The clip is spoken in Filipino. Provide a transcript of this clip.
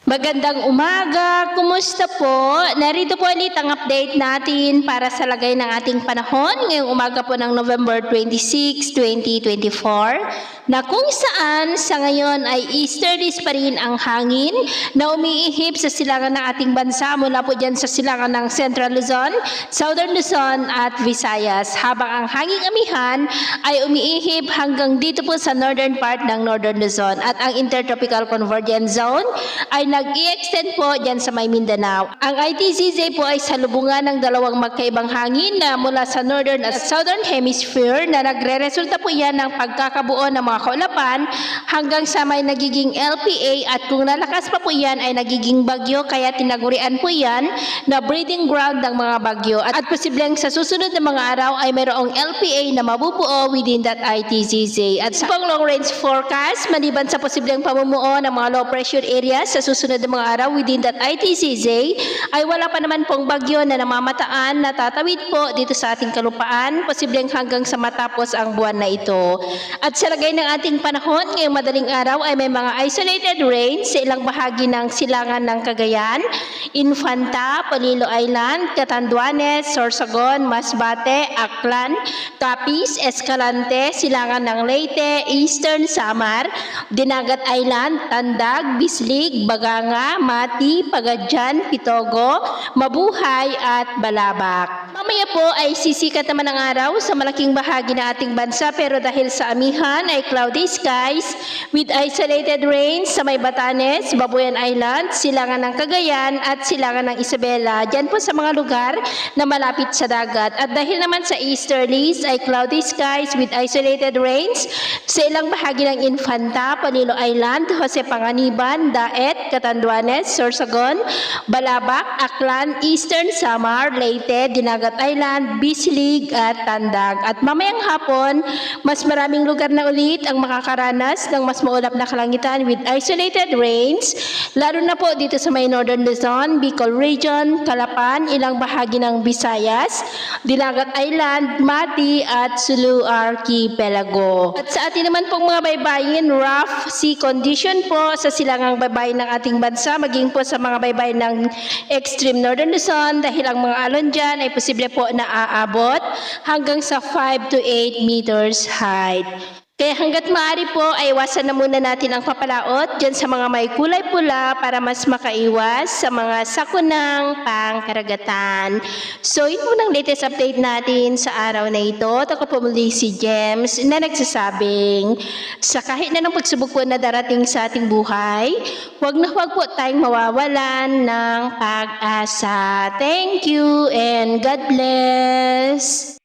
Magandang umaga! Kumusta po? Narito po ulit ang update natin para sa lagay ng ating panahon ngayong umaga po ng November 26, 2024 na kung saan sa ngayon ay easterlies pa rin ang hangin na umiihip sa silangan ng ating bansa mula po dyan sa silangan ng Central Luzon, Southern Luzon at Visayas habang ang hanging amihan ay umiihip hanggang dito po sa northern part ng Northern Luzon at ang Intertropical Convergence Zone ay nag-i-extend po dyan sa may Mindanao. Ang ITCZ po ay salubungan ng dalawang magkaibang hangin na mula sa northern at southern hemisphere na nagre-resulta po yan ng pagkakabuo ng mga kaulapan hanggang sa may nagiging LPA at kung nalakas pa po yan ay nagiging bagyo kaya tinagurian po yan na breeding ground ng mga bagyo at posibleng sa susunod na mga araw ay mayroong LPA na mabubuo within that ITCZ. At sa pang long range forecast, maliban sa posibleng pamumuo ng mga low pressure areas sa susunod na mga araw within that ITCZ, ay wala pa naman pong bagyo na namamataan na tatawid po dito sa ating kalupaan, posibleng hanggang sa matapos ang buwan na ito. At sa lagay ng ating panahon, ngayong madaling araw ay may mga isolated rain sa ilang bahagi ng silangan ng Cagayan, Infanta, Polillo Island, Catanduanes, Sorsogon, Masbate, Aklan, Capiz, Escalante, silangan ng Leyte, Eastern Samar, Dinagat Island, Tandag, Bislig, Baganga, Mati, Pagadyan, Pitogo, Mabuhay at Balabak. Mamaya po ay sisikat naman ang araw sa malaking bahagi ng ating bansa pero dahil sa amihan ay cloudy skies with isolated rains sa may Batanes, Babuyan Island, silangan ng Cagayan at silangan ng Isabela. Diyan po sa mga lugar na malapit sa dagat. At dahil naman sa easterlies ay cloudy skies with isolated rains sa ilang bahagi ng Infanta, Polillo Island, Jose Panganiban, Daet, Catanduanes, Sorsogon, Balabak, Aklan, Eastern Samar, Leyte, Dinagat Island, Bislig at Tandag. At mamayang hapon, mas maraming lugar na ulit ang makakaranas ng mas maulap na kalangitan with isolated rains, lalo na po dito sa may Northern Luzon, Bicol Region, Calapan, ilang bahagi ng Visayas, Dinagat Island, Mati at Sulu Archipelago. At sa atin naman pong mga baybayin, rough sea condition po sa silangang baybayin ng ating bansa, maging po sa mga baybayin ng extreme Northern Luzon dahil ang mga alon dyan ay posible po na aabot hanggang sa 5 to 8 meters height. Kaya hanggat maaari po ay iwasan na muna natin ang papalaot dyan sa mga may kulay pula para mas makaiwas sa mga sakunang pangkaragatan. So yun po ang latest update natin sa araw na ito. Ako po muli si James na nagsasabing sa kahit na ng pagsubok po na darating sa ating buhay, huwag po tayong mawawalan ng pag-asa. Thank you and God bless!